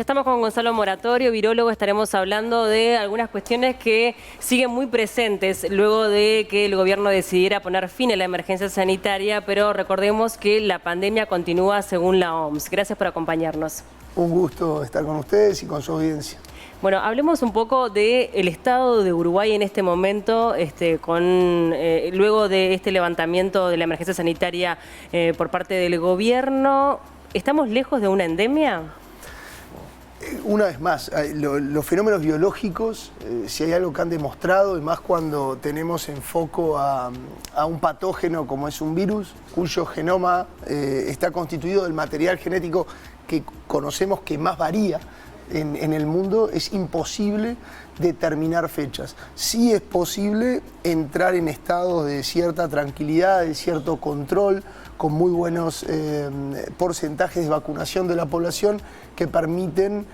Estamos con Gonzalo Moratorio, virólogo. Estaremos hablando de algunas cuestiones que siguen muy presentes luego de que el gobierno decidiera poner fin a la emergencia sanitaria, pero recordemos que la pandemia continúa según la OMS. Gracias por acompañarnos. Un gusto estar con ustedes y con su audiencia. Bueno, hablemos un poco del estado de Uruguay en este momento, luego de este levantamiento de la emergencia sanitaria por parte del gobierno. ¿Estamos lejos de una endemia? Una vez más, los fenómenos biológicos, si hay algo que han demostrado, y más cuando tenemos en foco a un patógeno como es un virus, cuyo genoma está constituido del material genético que conocemos que más varía en el mundo, es imposible determinar fechas. Sí es posible entrar en estados de cierta tranquilidad, de cierto control, con muy buenos porcentajes de vacunación de la población que permiten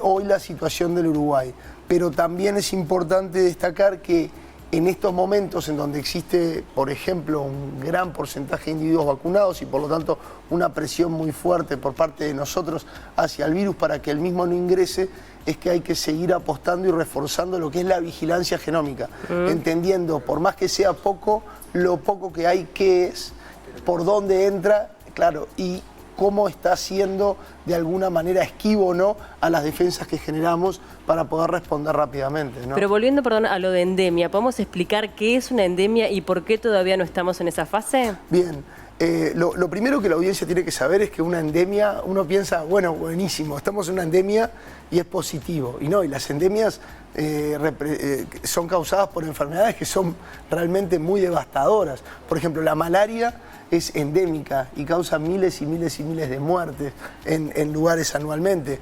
hoy la situación del Uruguay. Pero también es importante destacar que en estos momentos en donde existe, por ejemplo, un gran porcentaje de individuos vacunados y por lo tanto una presión muy fuerte por parte de nosotros hacia el virus para que el mismo no ingrese, es que hay que seguir apostando y reforzando lo que es la vigilancia genómica, entendiendo, por más que sea poco, lo poco que hay, qué es, por dónde entra, claro, y cómo está siendo de alguna manera esquivo o no a las defensas que generamos para poder responder rápidamente, ¿no? Pero volviendo, perdón, a lo de endemia, ¿podemos explicar qué es una endemia y por qué todavía no estamos en esa fase? Bien, lo primero que la audiencia tiene que saber es que una endemia, uno piensa, bueno, buenísimo, estamos en una endemia y es positivo. Y no, y las endemias son causadas por enfermedades que son realmente muy devastadoras. Por ejemplo, la malaria es endémica y causa miles y miles y miles de muertes en lugares anualmente.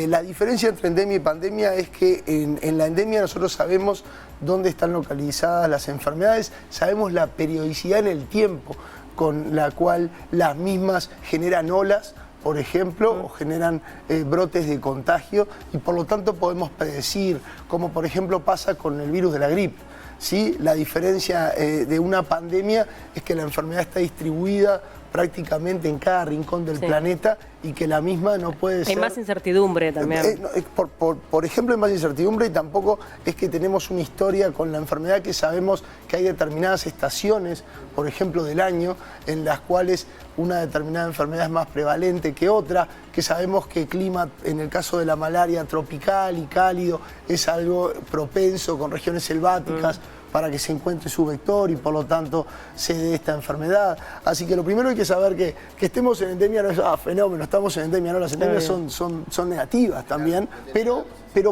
La diferencia entre endemia y pandemia es que en la endemia nosotros sabemos dónde están localizadas las enfermedades, sabemos la periodicidad en el tiempo con la cual las mismas generan olas, por ejemplo, o generan brotes de contagio, y por lo tanto podemos predecir, como por ejemplo pasa con el virus de la gripe. ¿Sí? La diferencia de una pandemia es que la enfermedad está distribuida prácticamente en cada rincón del planeta y que la misma no puede ser... Hay más incertidumbre también. Por ejemplo, hay más incertidumbre y tampoco es que tenemos una historia con la enfermedad que sabemos que hay determinadas estaciones, por ejemplo, del año, en las cuales una determinada enfermedad es más prevalente que otra, que sabemos que el clima, en el caso de la malaria tropical y cálido, es algo propenso con regiones selváticas, para que se encuentre su vector y por lo tanto se dé esta enfermedad. Así que lo primero hay que saber que estemos en endemia no es fenómeno, estamos en endemia, no, las endemias son negativas también, pero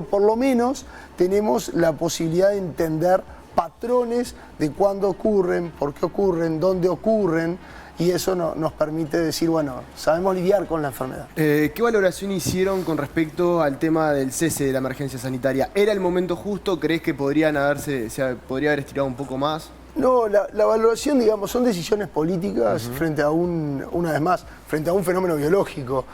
por lo menos tenemos la posibilidad de entender patrones de cuándo ocurren, por qué ocurren, dónde ocurren, y eso nos permite decir, bueno, sabemos lidiar con la enfermedad. ¿Qué valoración hicieron con respecto al tema del cese de la emergencia sanitaria? ¿Era el momento justo? ¿Crees que podría haber estirado un poco más? No, la valoración, digamos, son decisiones políticas frente a una vez más, frente a un fenómeno biológico.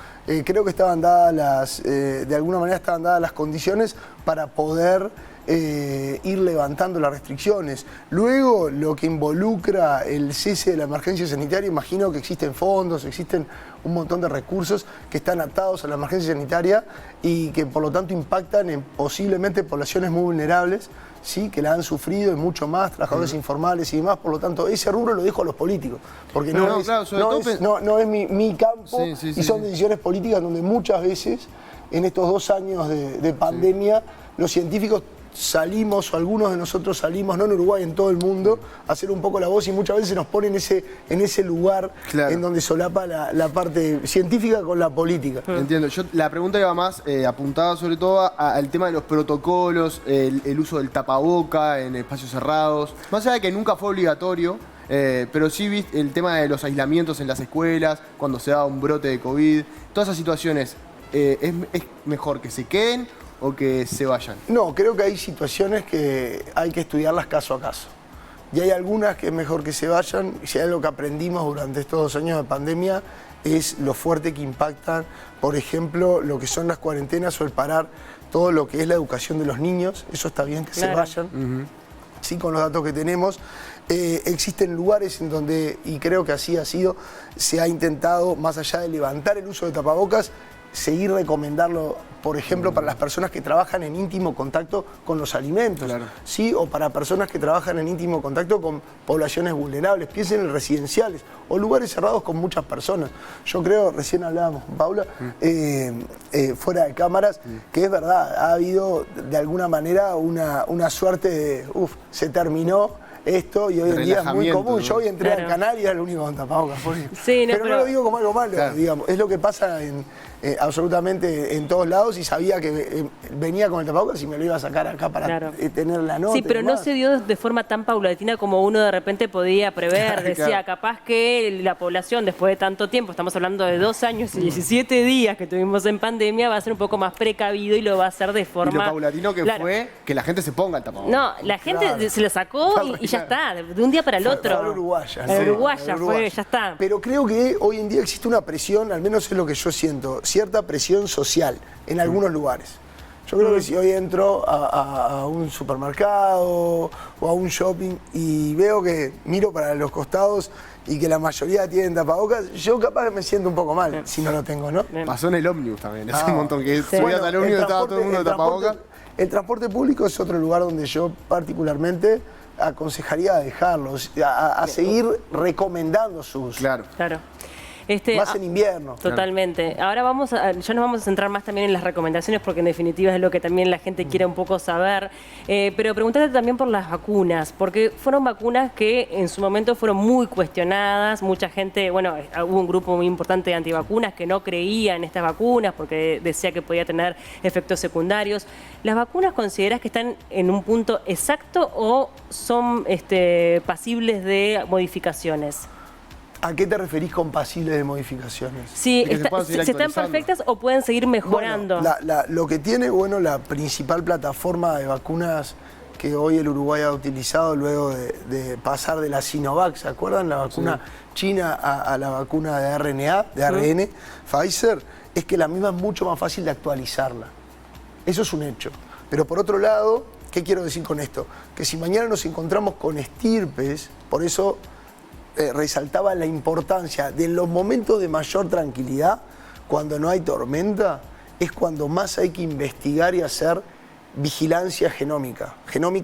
Creo que estaban dadas de alguna manera estaban dadas las condiciones para poder ir levantando las restricciones. Luego, lo que involucra el cese de la emergencia sanitaria, imagino que existen fondos, existen un montón de recursos que están atados a la emergencia sanitaria y que por lo tanto impactan en posiblemente poblaciones muy vulnerables, ¿sí? Que la han sufrido y mucho más, trabajadores informales y demás. Por lo tanto, ese rubro lo dejo a los políticos, porque no es mi campo y son decisiones políticas donde muchas veces en estos 2 años de pandemia los científicos salimos, o algunos de nosotros salimos, no en Uruguay, en todo el mundo, a hacer un poco la voz y muchas veces nos ponen en ese lugar en donde solapa la parte científica con la política. Entiendo. La pregunta iba más apuntada sobre todo al tema de los protocolos, el uso del tapaboca en espacios cerrados, más allá de que nunca fue obligatorio, pero sí viste el tema de los aislamientos en las escuelas, cuando se da un brote de COVID, todas esas situaciones, ¿es mejor que se queden o que se vayan? No, creo que hay situaciones que hay que estudiarlas caso a caso. Y hay algunas que es mejor que se vayan. Si hay algo que aprendimos durante estos 2 años de pandemia es lo fuerte que impactan, por ejemplo, lo que son las cuarentenas o el parar todo lo que es la educación de los niños. Eso está bien que se vayan. Sí, con los datos que tenemos. Existen lugares en donde, y creo que así ha sido, se ha intentado, más allá de levantar el uso de tapabocas, seguir recomendarlo, por ejemplo, para las personas que trabajan en íntimo contacto con los alimentos, Claro. ¿sí? O para personas que trabajan en íntimo contacto con poblaciones vulnerables. Piensen en residenciales o lugares cerrados con muchas personas. Yo creo, recién hablábamos con Paula, fuera de cámaras, que es verdad, ha habido de alguna manera una suerte de, se terminó esto y hoy en día es muy Relajamiento, común. ¿no? Yo hoy entré Claro. al canal y era el único con tapabocas. Sí, pero no lo digo como algo malo, Claro. digamos. Es lo que pasa absolutamente en todos lados y sabía que venía con el tapabocas y me lo iba a sacar acá para Claro. tener la nota. Sí, y pero no demás. se dio de forma tan paulatina como uno de repente podía prever. Claro. Decía, capaz que la población, después de tanto tiempo, estamos hablando de 2 años y 17 días que tuvimos en pandemia, va a ser un poco más precavido y lo va a hacer de Y forma... lo paulatino que Claro. fue que la gente se ponga el tapabocas. No, la gente Claro. se lo sacó y ya está, de un día para el otro. Fue a la uruguaya. A la ¿no? uruguaya, A la fue, uruguaya. ya está. Pero creo que hoy en día existe una presión, al menos es lo que yo siento, cierta presión social en algunos lugares. Yo creo que si hoy entro a un supermercado o a un shopping y veo que miro para los costados y que la mayoría tienen tapabocas, yo capaz que me siento un poco mal si no lo tengo, ¿no? Bien. Pasó en el ómnibus también, es Ah. un montón que Sí. subías al ómnibus y estaba todo el mundo de tapabocas. El transporte público es otro lugar donde yo particularmente aconsejaría dejarlo, a seguir recomendando sus... Claro. Claro. Más en invierno. Totalmente. Ahora ya nos vamos a centrar más también en las recomendaciones porque en definitiva es lo que también la gente quiere un poco saber. Pero preguntarte también por las vacunas, porque fueron vacunas que en su momento fueron muy cuestionadas. Mucha gente, bueno, hubo un grupo muy importante de antivacunas que no creía en estas vacunas porque decía que podía tener efectos secundarios. ¿Las vacunas consideras que están en un punto exacto o son pasibles de modificaciones? ¿A qué te referís con pasibles de modificaciones? Sí, Y que se puedan seguir si están actualizando. perfectas o pueden seguir mejorando. Bueno, lo que tiene, la principal plataforma de vacunas que hoy el Uruguay ha utilizado luego de pasar de la Sinovac, ¿se acuerdan? La vacuna china a la vacuna de RNA, de ARN, Pfizer, es que la misma es mucho más fácil de actualizarla. Eso es un hecho. Pero por otro lado, ¿qué quiero decir con esto? Que si mañana nos encontramos con estirpes, por eso resaltaba la importancia de los momentos de mayor tranquilidad, cuando no hay tormenta, es cuando más hay que investigar y hacer vigilancia genómica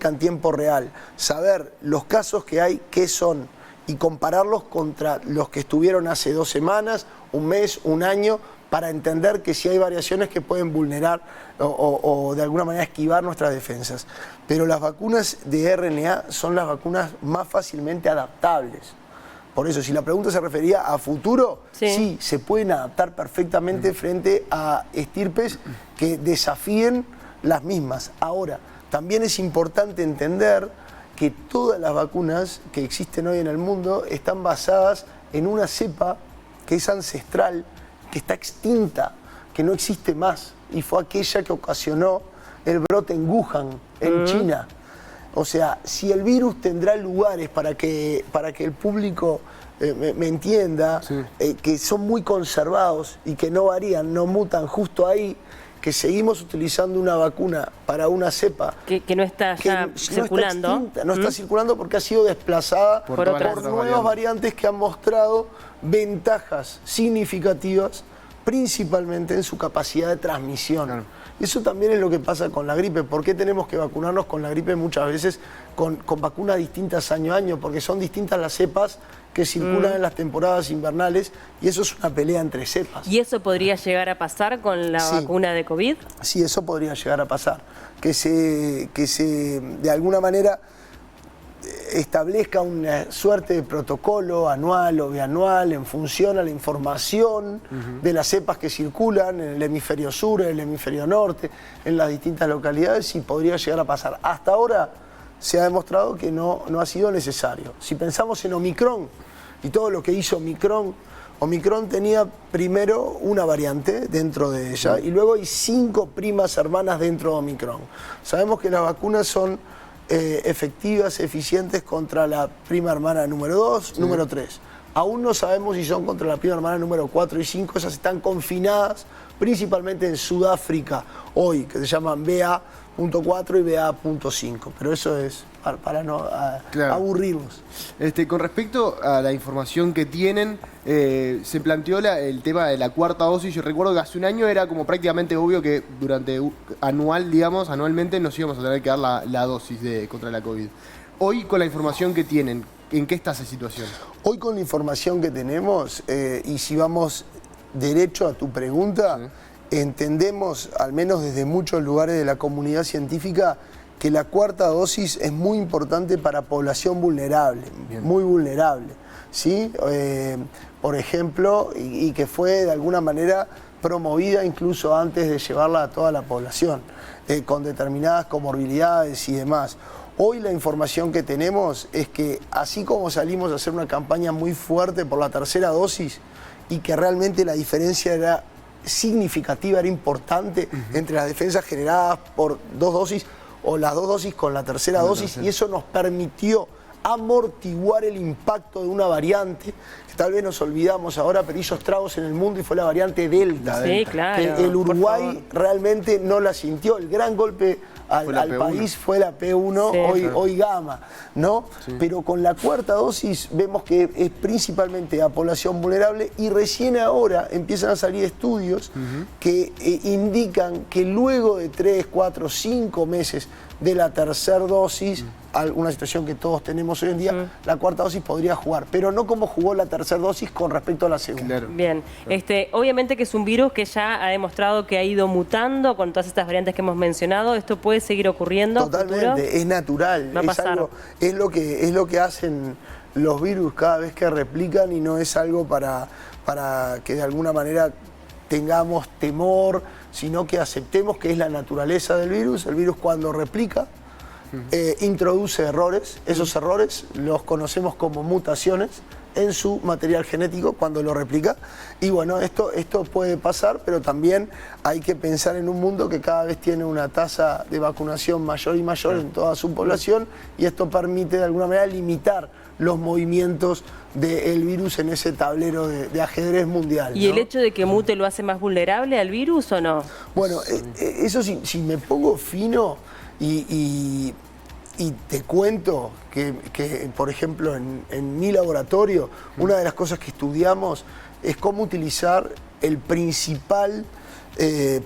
en tiempo real, saber los casos que hay, qué son, y compararlos contra los que estuvieron hace 2 semanas, un mes, un año, para entender que si hay variaciones que pueden vulnerar o de alguna manera esquivar nuestras defensas. Pero las vacunas de RNA son las vacunas más fácilmente adaptables. Por eso, si la pregunta se refería a futuro, sí se pueden adaptar perfectamente frente a estirpes que desafíen las mismas. Ahora, también es importante entender que todas las vacunas que existen hoy en el mundo están basadas en una cepa que es ancestral, que está extinta, que no existe más, y fue aquella que ocasionó el brote en Wuhan, en China. O sea, si el virus tendrá lugares para que el público me entienda, que son muy conservados y que no varían, no mutan justo ahí, que seguimos utilizando una vacuna para una cepa que no está ya circulando. No está circulando porque ha sido desplazada Por por todas las nuevas variantes que han mostrado ventajas significativas, principalmente en su capacidad de transmisión. Claro. Eso también es lo que pasa con la gripe. ¿Por qué tenemos que vacunarnos con la gripe muchas veces con vacunas distintas año a año? Porque son distintas las cepas que circulan en las temporadas invernales y eso es una pelea entre cepas. ¿Y eso podría llegar a pasar con la vacuna de COVID? Sí, eso podría llegar a pasar. Que se de alguna manera establezca una suerte de protocolo anual o bianual en función a la información de las cepas que circulan en el hemisferio sur, en el hemisferio norte, en las distintas localidades, y podría llegar a pasar. Hasta ahora se ha demostrado que no ha sido necesario. Si pensamos en Omicron y todo lo que hizo Omicron tenía primero una variante dentro de ella y luego hay 5 primas hermanas dentro de Omicron. Sabemos que las vacunas son efectivas, eficientes contra la prima hermana número 2, número 3. Aún no sabemos si son contra la prima hermana número 4 y 5, esas están confinadas principalmente en Sudáfrica hoy, que se llaman BA.4 y BA.5, pero eso es para no Claro. aburrirlos. Con respecto a la información que tienen, se planteó el tema de la cuarta dosis. Yo recuerdo que hace un año era como prácticamente obvio que anualmente nos íbamos a tener que dar la dosis contra la COVID. Hoy, con la información que tienen, ¿en qué está esa situación? Hoy con la información que tenemos, y si vamos derecho a tu pregunta, entendemos, al menos desde muchos lugares de la comunidad científica, que la cuarta dosis es muy importante para población vulnerable, muy vulnerable, ¿sí? Por ejemplo, y que fue de alguna manera promovida incluso antes de llevarla a toda la población, con determinadas comorbilidades y demás. Hoy la información que tenemos es que así como salimos a hacer una campaña muy fuerte por la tercera dosis y que realmente la diferencia era significativa, era importante entre las defensas generadas por 2 dosis o las 2 dosis con la tercera dosis, y eso nos permitió amortiguar el impacto de una variante que tal vez nos olvidamos ahora, pero hizo estragos en el mundo, y fue la variante Delta. Sí, claro. Que el Uruguay realmente no la sintió. El gran golpe al país fue la P1, sí, hoy Gamma, ¿no? Sí. Pero con la cuarta dosis vemos que es principalmente a población vulnerable, y recién ahora empiezan a salir estudios que indican que luego de 3, 4, 5 meses de la tercera dosis, alguna situación que todos tenemos hoy en día, la cuarta dosis podría jugar, pero no como jugó la tercera dosis con respecto a la segunda. Claro. Bien, obviamente que es un virus que ya ha demostrado que ha ido mutando con todas estas variantes que hemos mencionado. ¿Esto puede seguir ocurriendo? Totalmente, ¿Futuro? es natural, Va a pasar. es lo que hacen los virus cada vez que replican, y no es algo para que de alguna manera tengamos temor, sino que aceptemos que es la naturaleza del virus. El virus, cuando replica, introduce errores. Esos errores los conocemos como mutaciones en su material genético cuando lo replica. Y bueno, esto puede pasar, pero también hay que pensar en un mundo que cada vez tiene una tasa de vacunación mayor y mayor en toda su población, y esto permite de alguna manera limitar los movimientos del virus en ese tablero de ajedrez mundial, ¿no? ¿Y el hecho de que mute lo hace más vulnerable al virus o no? Bueno, eso si me pongo fino y te cuento que, por ejemplo, en mi laboratorio, una de las cosas que estudiamos es cómo utilizar el principal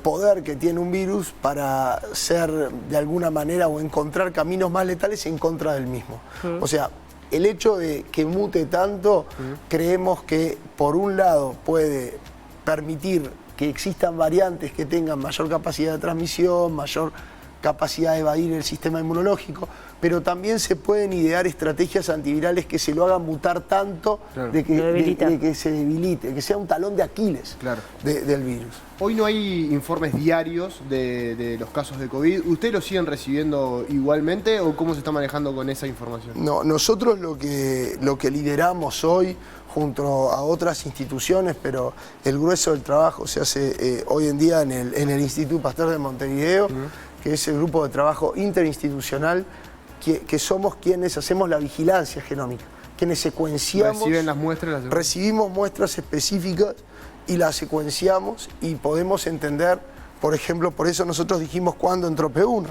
poder que tiene un virus para ser, de alguna manera, o encontrar caminos más letales en contra del mismo. O sea, el hecho de que mute tanto, creemos que por un lado puede permitir que existan variantes que tengan mayor capacidad de transmisión, mayor capacidad de evadir el sistema inmunológico, pero también se pueden idear estrategias antivirales que se lo hagan mutar tanto, de que se debilite, que sea un talón de Aquiles del virus. Hoy no hay informes diarios de los casos de COVID. ¿Ustedes los siguen recibiendo igualmente, o cómo se está manejando con esa información? No, nosotros lo que lideramos hoy, junto a otras instituciones, pero el grueso del trabajo se hace hoy en día en el Instituto Pasteur de Montevideo, que es el grupo de trabajo interinstitucional, que somos quienes hacemos la vigilancia genómica, quienes secuenciamos. ¿Reciben las muestras? Recibimos muestras específicas y las secuenciamos, y podemos entender, por ejemplo, por eso nosotros dijimos cuándo entró P1,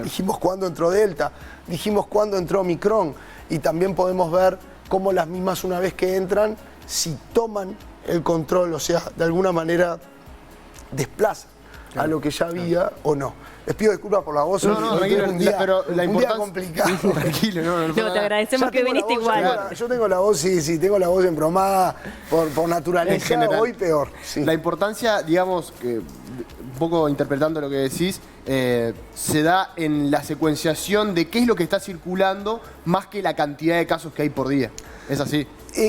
dijimos cuándo entró Delta, dijimos cuándo entró Omicron, y también podemos ver cómo las mismas, una vez que entran, si toman el control, o sea, de alguna manera desplazan a lo que ya había o no. Les pido disculpas por la voz. No, tranquilo, un día, pero la un día importancia... complicado. Tranquilo, no te agradecemos que viniste igual. Yo tengo la voz, sí, tengo la voz embromada por naturaleza, en general. Hoy peor. Sí. La importancia, digamos, que un poco interpretando lo que decís, se da en la secuenciación de qué es lo que está circulando, más que la cantidad de casos que hay por día. ¿Es así?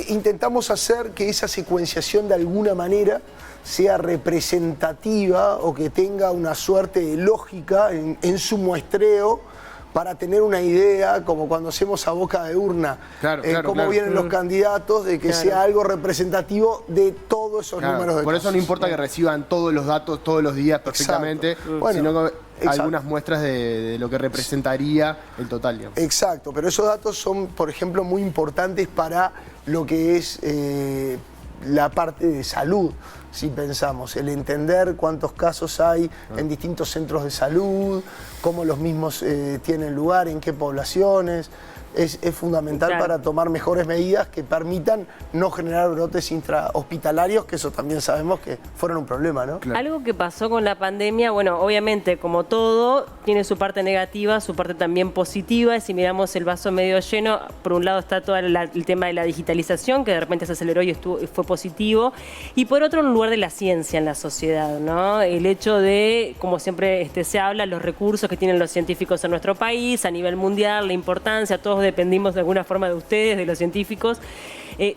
Intentamos hacer que esa secuenciación de alguna manera sea representativa, o que tenga una suerte de lógica en su muestreo, para tener una idea, como cuando hacemos a boca de urna, cómo vienen los candidatos, de que sea algo representativo de todos esos números de Por casos. eso no importa que reciban todos los datos todos los días perfectamente, sino que algunas muestras de lo que representaría el total, digamos. Exacto, pero esos datos son, por ejemplo, muy importantes para lo que es la parte de salud, si pensamos, el entender cuántos casos hay en distintos centros de salud, cómo los mismos tienen lugar, en qué poblaciones. Es fundamental para tomar mejores medidas que permitan no generar brotes intrahospitalarios, que eso también sabemos que fueron un problema, ¿no? Claro. Algo que pasó con la pandemia, bueno, obviamente, como todo, tiene su parte negativa, su parte también positiva. Y si miramos el vaso medio lleno, por un lado está todo el tema de la digitalización, que de repente se aceleró y fue positivo. Y por otro, un lugar de la ciencia en la sociedad, ¿no? El hecho de, como siempre se habla, los recursos que tienen los científicos en nuestro país, a nivel mundial, la importancia, todos dependimos de alguna forma de ustedes, de los científicos.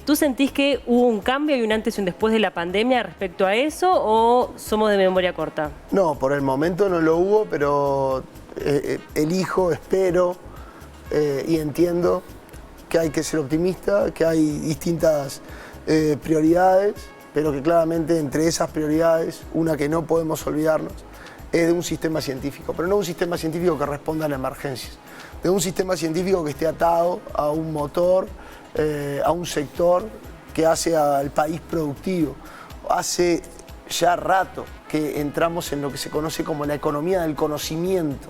¿Tú sentís que hubo un cambio y un antes y un después de la pandemia respecto a eso o somos de memoria corta? No, por el momento no lo hubo, pero elijo, espero y entiendo que hay que ser optimista, que hay distintas prioridades, pero que claramente entre esas prioridades, una que no podemos olvidarnos, es de un sistema científico, pero no un sistema científico que responda a las emergencias, de un sistema científico que esté atado a un motor, a un sector que hace al país productivo. Hace ya rato que entramos en lo que se conoce como la economía del conocimiento.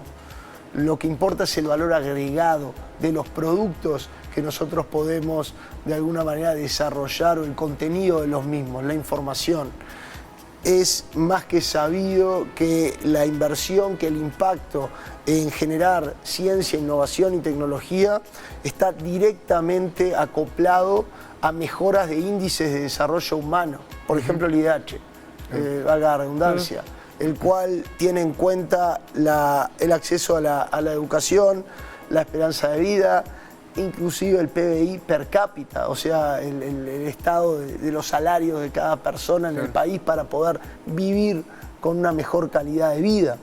Lo que importa es el valor agregado de los productos que nosotros podemos de alguna manera desarrollar o el contenido de los mismos, la información. Es más que sabido que la inversión, que el impacto en generar ciencia, innovación y tecnología está directamente acoplado a mejoras de índices de desarrollo humano. Por ejemplo, el IDH, valga la redundancia, el cual tiene en cuenta el acceso a la educación, la esperanza de vida, inclusive el PBI per cápita, o sea, el estado de los salarios de cada persona en el país para poder vivir con una mejor calidad de vida.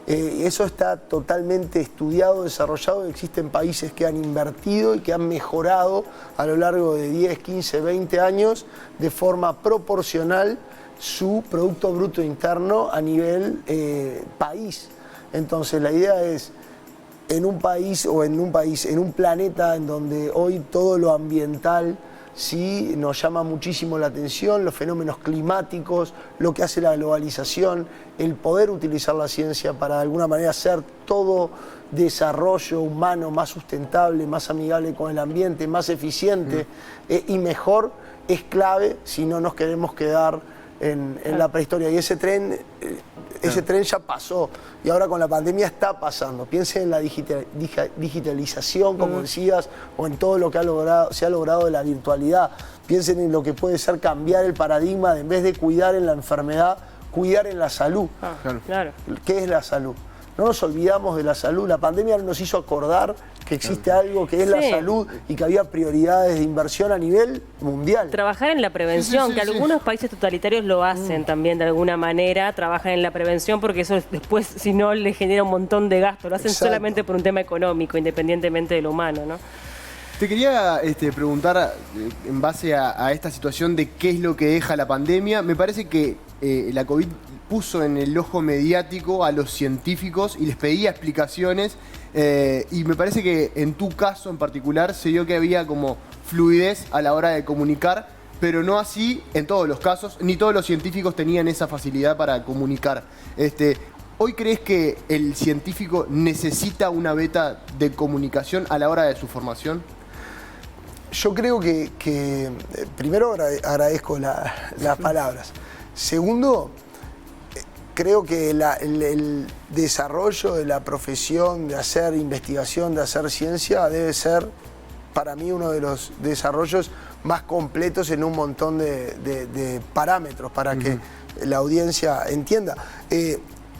Eso está totalmente estudiado, desarrollado. Existen países que han invertido y que han mejorado a lo largo de 10, 15, 20 años de forma proporcional su Producto Bruto Interno a nivel país. Entonces la idea es, en un planeta en donde hoy todo lo ambiental sí nos llama muchísimo la atención, los fenómenos climáticos, lo que hace la globalización, el poder utilizar la ciencia para de alguna manera hacer todo desarrollo humano más sustentable, más amigable con el ambiente, más eficiente y mejor, es clave si no nos queremos quedar en la prehistoria. Y ese tren ya pasó y ahora con la pandemia está pasando. Piensen en la digitalización, como decías, o en todo lo que se ha logrado de la virtualidad. Piensen en lo que puede ser cambiar el paradigma de, en vez de cuidar en la enfermedad, cuidar en la salud. Claro. ¿Qué es la salud? No nos olvidamos de la salud. La pandemia nos hizo acordar que existe algo que es la salud y que había prioridades de inversión a nivel mundial. Trabajar en la prevención, que algunos países totalitarios lo hacen también de alguna manera, trabajan en la prevención porque eso después, si no, le genera un montón de gasto. Lo hacen solamente por un tema económico, independientemente de lo humano, ¿no? Te quería preguntar, en base a esta situación de qué es lo que deja la pandemia, me parece que la COVID puso en el ojo mediático a los científicos y les pedía explicaciones y me parece que en tu caso en particular se dio que había como fluidez a la hora de comunicar, pero no así en todos los casos, ni todos los científicos tenían esa facilidad para comunicar. ¿Hoy crees que el científico necesita una beta de comunicación a la hora de su formación? Yo creo que primero agradezco las palabras. Segundo, creo que el desarrollo de la profesión de hacer investigación, de hacer ciencia, debe ser para mí uno de los desarrollos más completos en un montón de parámetros para que la audiencia entienda.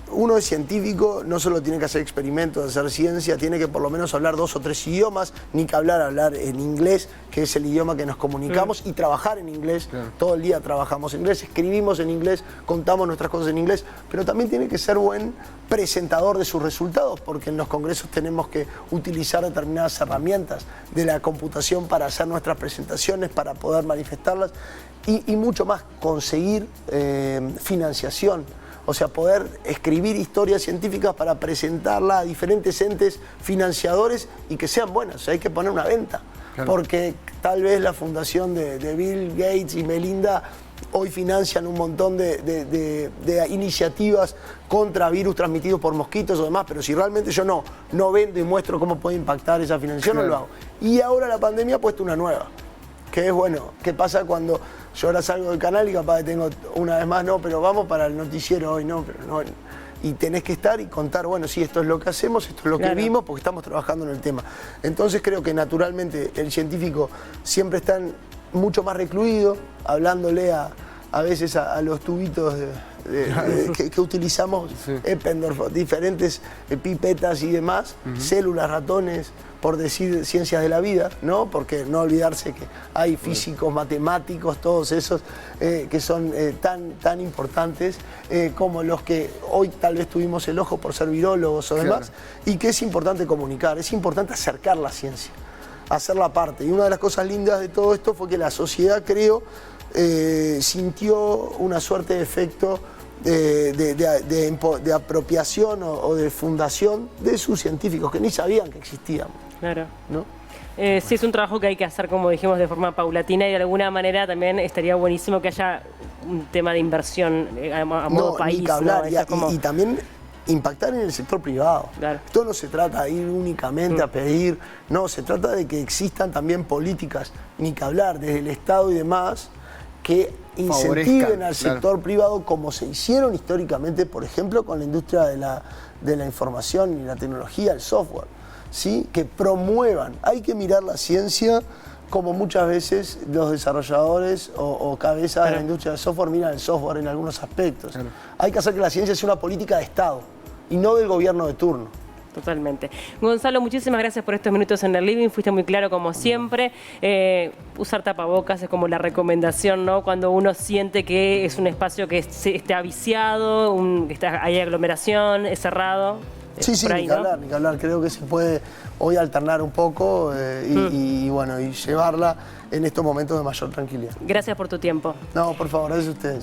Uno es científico, no solo tiene que hacer experimentos de hacer ciencia, tiene que por lo menos hablar 2 o 3 idiomas, ni que hablar en inglés, que es el idioma que nos comunicamos, y trabajar en inglés. Todo el día trabajamos en inglés, escribimos en inglés, contamos nuestras cosas en inglés, pero también tiene que ser buen presentador de sus resultados, porque en los congresos tenemos que utilizar determinadas herramientas de la computación para hacer nuestras presentaciones, para poder manifestarlas, y mucho más, conseguir financiación. O sea, poder escribir historias científicas para presentarla a diferentes entes financiadores y que sean buenas. O sea, hay que poner una venta. Claro. Porque tal vez la fundación de Bill Gates y Melinda hoy financian un montón de iniciativas contra virus transmitidos por mosquitos o demás, pero si realmente yo no vendo y muestro cómo puede impactar esa financiación, no lo hago. Y ahora la pandemia ha puesto una nueva, que es bueno, ¿qué pasa cuando yo ahora salgo del canal y capaz que tengo una vez más, no, pero vamos para el noticiero hoy, no, pero no. Y tenés que estar y contar, bueno, sí, esto es lo que hacemos, esto es lo que vimos, porque estamos trabajando en el tema. Entonces creo que naturalmente el científico siempre está mucho más recluido, hablándole a veces a los tubitos que utilizamos, Eppendorf, diferentes pipetas y demás, células, ratones, por decir ciencias de la vida, ¿no? Porque no olvidarse que hay físicos, matemáticos, todos esos que son tan importantes como los que hoy tal vez tuvimos el ojo por ser virólogos o demás, y que es importante comunicar, es importante acercar la ciencia, hacerla parte. Y una de las cosas lindas de todo esto fue que la sociedad, creo, sintió una suerte de efecto de apropiación o de fundación de sus científicos que ni sabían que existían. Claro. ¿No? Sí, es un trabajo que hay que hacer, como dijimos, de forma paulatina y de alguna manera también estaría buenísimo que haya un tema de inversión a modo país. Ni que hablar. ¿no? Y también impactar en el sector privado. Claro. Esto no se trata de ir únicamente a pedir, no, se trata de que existan también políticas, ni que hablar, desde el Estado y demás, que incentiven al sector privado como se hicieron históricamente, por ejemplo, con la industria de la información y la tecnología, el software, ¿sí? Que promuevan. Hay que mirar la ciencia como muchas veces los desarrolladores o cabezas de la industria del software miran el software en algunos aspectos. Claro. Hay que hacer que la ciencia sea una política de Estado y no del gobierno de turno. Totalmente. Gonzalo, muchísimas gracias por estos minutos en el living. Fuiste muy claro como siempre. Usar tapabocas es como la recomendación, ¿no? Cuando uno siente que es un espacio que está viciado, que hay aglomeración, es cerrado. Sí, ahí, ni que hablar. Creo que se puede hoy alternar un poco y bueno, y llevarla en estos momentos de mayor tranquilidad. Gracias por tu tiempo. No, por favor, gracias a ustedes.